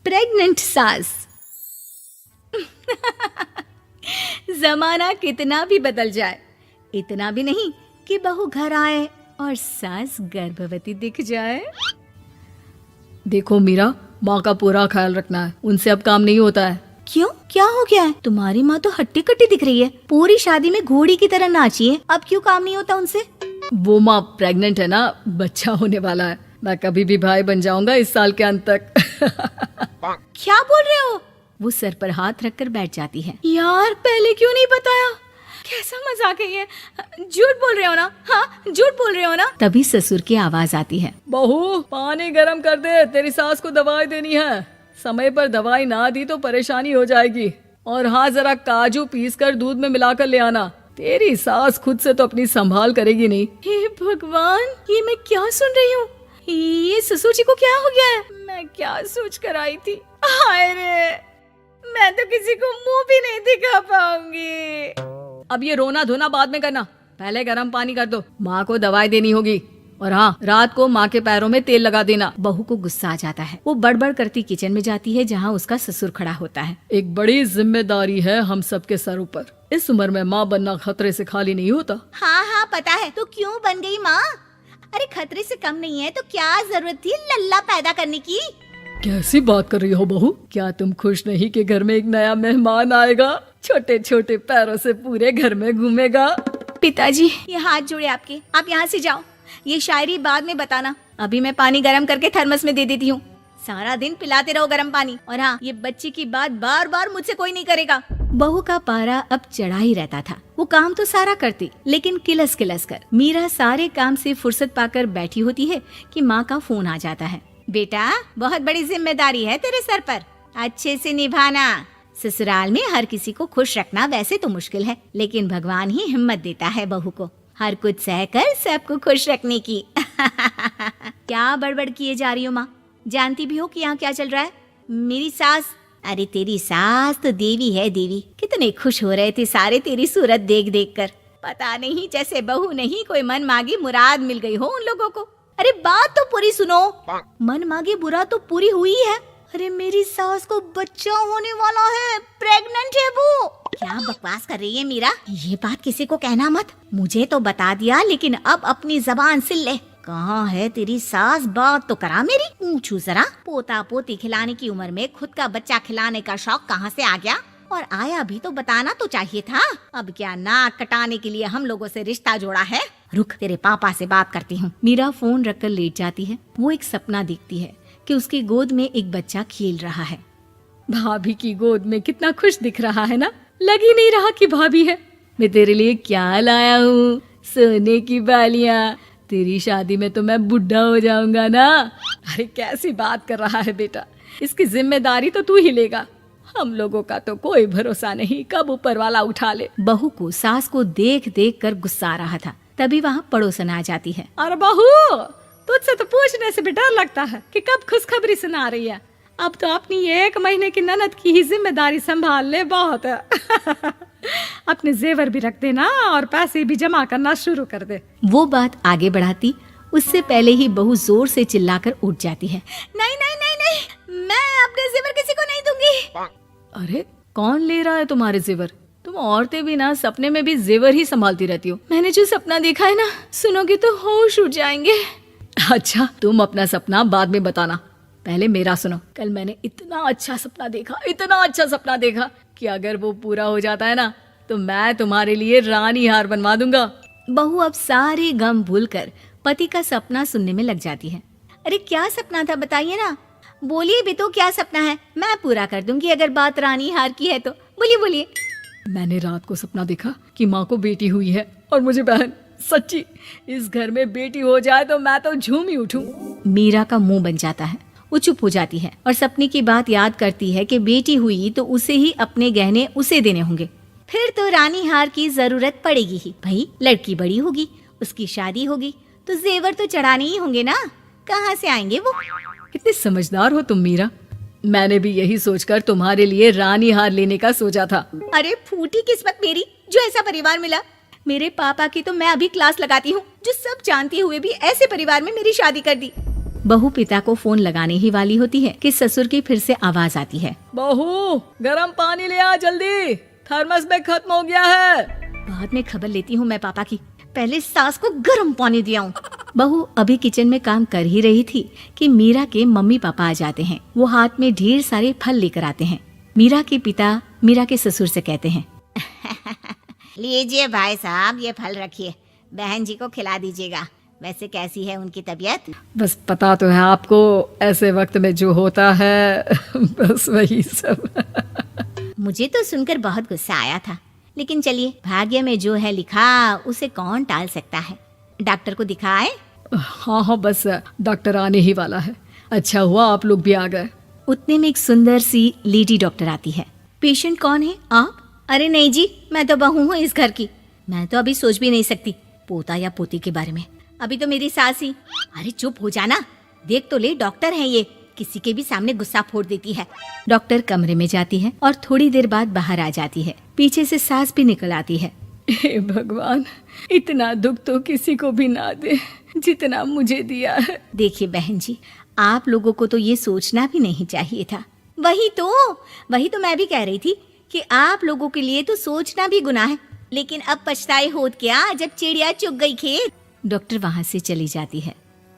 Pregnant सास। जमाना कितना भी बदल जाए, इतना भी नहीं कि बहू घर आए और सास गर्भवती दिख जाए। देखो मीरा, माँ का पूरा ख्याल रखना है, उनसे अब काम नहीं होता है। क्यों, क्या हो गया है? तुम्हारी माँ तो हट्टी कट्टी दिख रही है, पूरी शादी में घोड़ी की तरह नाची है, अब क्यों काम नहीं होता उनसे? वो माँ प्रेग्नेंट है ना, बच्चा होने वाला है। मैं कभी भी भाई बन जाऊंगा इस साल के अंत तक। क्या बोल रहे हो? वो सर पर हाथ रखकर बैठ जाती है। यार, पहले क्यों नहीं बताया? कैसा मजाक है ये? झूठ बोल रहे हो ना? हाँ, झूठ बोल रहे हो ना? तभी ससुर की आवाज आती है। बहू, पानी गरम कर दे, तेरी सास को दवाई देनी है। समय पर दवाई ना दी तो परेशानी हो जाएगी। और हाँ, जरा काजू पीस कर दूध में मिलाकर ले आना। तेरी सास खुद से तो अपनी संभाल करेगी नहीं। हे भगवान, ये मैं क्या सुन रही हूँ? ये ससुर जी को क्या हो गया है? मैं क्या सोच कर आई थी? हाय रे, मैं तो किसी को मुंह भी नहीं दिखा पाऊंगी। अब ये रोना धोना बाद में करना, पहले गर्म पानी कर दो, माँ को दवाई देनी होगी। और हाँ, रात को माँ के पैरों में तेल लगा देना। बहू को गुस्सा आ जाता है, वो बड़बड़ करती किचन में जाती है जहाँ उसका ससुर खड़ा होता है। एक बड़ी जिम्मेदारी है हम सबके सरों पर। इस उम्र में माँ बनना खतरे से खाली नहीं होता। हाँ हाँ पता है, तो क्यों बन गई माँ? अरे खतरे से कम नहीं है तो क्या जरूरत थी लल्ला पैदा करने की? कैसी बात कर रही हो बहू? क्या तुम खुश नहीं कि घर में एक नया मेहमान आएगा, छोटे छोटे पैरों से पूरे घर में घूमेगा? पिताजी, ये हाथ जोड़े आपके, आप यहाँ से जाओ। ये शायरी बाद में बताना, अभी मैं पानी गरम करके थर्मस में दे देती हूँ। सारा दिन पिलाते रहो गरम पानी। और हाँ, ये बच्ची की बात बार बार मुझसे कोई नहीं करेगा। बहू का पारा अब चढ़ा ही रहता था। वो काम तो सारा करती, लेकिन किलस किलस कर। मीरा सारे काम से फुर्सत पाकर बैठी होती है कि माँ का फोन आ जाता है। बेटा, बहुत बड़ी जिम्मेदारी है तेरे सर पर, अच्छे से निभाना। ससुराल में हर किसी को खुश रखना वैसे तो मुश्किल है, लेकिन भगवान ही हिम्मत देता है बहू को हर कुछ सहकर सबको खुश रखने की। क्या बड़बड़ किए जा रही हो माँ? जानती भी हो कि यहाँ क्या चल रहा है? मेरी सास, अरे तेरी सास तो देवी है देवी। कितने खुश हो रहे थे सारे तेरी सूरत देख देख कर। पता नहीं जैसे बहू नहीं कोई मन मांगी मुराद मिल गई हो उन लोगों को। अरे बात तो पूरी सुनो। मन मांगी बुरा तो पूरी हुई है। अरे मेरी सास को बच्चा होने वाला है, प्रेग्नेंट है वो। क्या बकवास कर रही है मीरा? ये बात किसी को कहना मत। मुझे तो बता दिया, लेकिन अब अपनी जबान सिल ले। कहाँ है तेरी सास? बात तो करा मेरी। पूछू जरा, पोता पोती खिलाने की उम्र में खुद का बच्चा खिलाने का शौक कहाँ से आ गया? और आया भी तो बताना तो चाहिए था। अब क्या नाक कटाने के लिए हम लोगों से रिश्ता जोड़ा है? रुक, तेरे पापा से बात करती हूँ। मीरा फोन रखकर लेट जाती है। वो एक सपना देखती है कि उसकी गोद में एक बच्चा खेल रहा है। भाभी की गोद में कितना खुश दिख रहा है ना, लग ही नहीं रहा कि भाभी है। मैं तेरे लिए क्या लाया हूँ, सोने की बालियाँ। तेरी शादी में तो मैं बुढ़ा हो जाऊंगा ना। अरे कैसी बात कर रहा है बेटा, इसकी जिम्मेदारी तो तू ही लेगा। हम लोगों का तो कोई भरोसा नहीं, कब ऊपर वाला उठा ले। बहू को सास को देख देख कर गुस्सा आ रहा था। तभी वहाँ पड़ोसन आ जाती है। अरे बहू, तुझसे तो पूछने से भी डर लगता है कि कब खुशखबरी सुना रही है। अब तो अपनी 1 महीने की ननद की ही जिम्मेदारी संभाल ले, बहुत है। अपने जेवर भी रख देना और पैसे भी जमा करना शुरू कर दे। वो बात आगे बढ़ाती उससे पहले ही बहू जोर से चिल्लाकर उठ जाती है। नहीं नहीं नहीं नहीं, मैं अपने जेवर किसी को नहीं दूंगी। अरे कौन ले रहा है तुम्हारे जेवर? तुम औरतें भी ना सपने में भी जेवर ही संभालती रहती हो। मैंने जो सपना देखा है ना, सुनोगे तो होश उड़ जाएंगे। अच्छा, तुम अपना सपना बाद में बताना, पहले मेरा सुनो। कल मैंने इतना अच्छा सपना देखा कि अगर वो पूरा हो जाता है ना तो मैं तुम्हारे लिए रानी हार बनवा दूंगा। बहू अब सारे गम भूलकर पति का सपना सुनने में लग जाती है। अरे क्या सपना था, बताइए ना। बोलिए भी तो, क्या सपना है? मैं पूरा कर दूंगी अगर बात रानी हार की है तो। बोलिए बोलिए। मैंने रात को सपना देखा कि माँ को बेटी हुई है और मुझे बहन। सच्ची, इस घर में बेटी हो जाए तो मैं तो झूम ही उठूं। मीरा का मुंह बन जाता है। वो चुप हो जाती है और सपने की बात याद करती है कि बेटी हुई तो उसे ही अपने गहने उसे देने होंगे। फिर तो रानी हार की जरूरत पड़ेगी ही। भाई लड़की बड़ी होगी, उसकी शादी होगी तो जेवर तो चढ़ाने ही होंगे ना। कहाँ से आएंगे वो? कितने समझदार हो तुम मीरा। मैंने भी यही सोचकर तुम्हारे लिए रानी हार लेने का सोचा था। अरे फूटी किस्मत मेरी जो ऐसा परिवार मिला। मेरे पापा की तो मैं अभी क्लास लगाती हूँ, जो सब जानते हुए भी ऐसे परिवार में मेरी शादी कर दी। बहू पिता को फोन लगाने ही वाली होती है कि ससुर की फिर से आवाज आती है। बहू गरम पानी ले आ जल्दी, थर्मस में खत्म हो गया है। बाद में खबर लेती हूँ मैं पापा की, पहले सास को गर्म पानी दिया हूँ। बहू अभी किचन में काम कर ही रही थी कि मीरा के मम्मी पापा आ जाते हैं। वो हाथ में ढेर सारे फल लेकर आते हैं। मीरा के पिता मीरा के ससुर से कहते हैं, लीजिए भाई साहब, ये फल रखिए, बहन जी को खिला दीजिएगा। वैसे कैसी है उनकी तबीयत? बस पता तो है आपको, ऐसे वक्त में जो होता है बस वही सब। मुझे तो सुनकर बहुत गुस्सा आया था, लेकिन चलिए, भाग्य में जो है लिखा उसे कौन टाल सकता है। डॉक्टर को दिखाए? हाँ हाँ, बस डॉक्टर आने ही वाला है। अच्छा हुआ आप लोग भी आ गए। उतने में एक सुंदर सी लेडी डॉक्टर आती है। पेशेंट कौन है आप? अरे नहीं जी, मैं तो बहू हूँ इस घर की। मैं तो अभी सोच भी नहीं सकती पोता या पोती के बारे में। अभी तो मेरी सास ही। अरे चुप हो जाना, देख तो ले, डॉक्टर है ये, किसी के भी सामने गुस्सा फोड़ देती है। डॉक्टर कमरे में जाती है और थोड़ी देर बाद बाहर आ जाती है। पीछे से सास भी निकल आती है। हे भगवान, इतना दुख तो किसी को भी ना दे जितना मुझे दिया है। देखिए बहन जी, आप लोगों को तो ये सोचना भी नहीं चाहिए था। वही तो मैं भी कह रही थी कि आप लोगों के लिए तो सोचना भी गुनाह है, लेकिन अब पछताए होत क्या जब चिड़िया चुग गई खेत। डॉक्टर वहाँ से चली जाती है।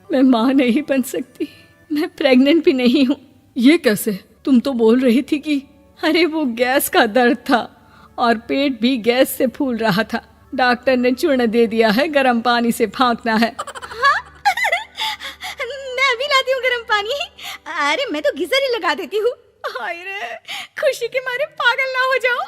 मैं माँ नहीं बन सकती, मैं प्रेग्नेंट भी नहीं हूँ। ये कैसे? तुम तो बोल रही थी कि अरे वो गैस का दर्द था और पेट भी गैस से फूल रहा था। डॉक्टर ने चूर्ण दे दिया है, गर्म पानी से फाँकना है। मैं अभी लाती हूँ गर्म पानी। अरे मैं तो गीजर ही लगा देती हूँ। हाय रे, खुशी के मारे पागल ना हो जाओ।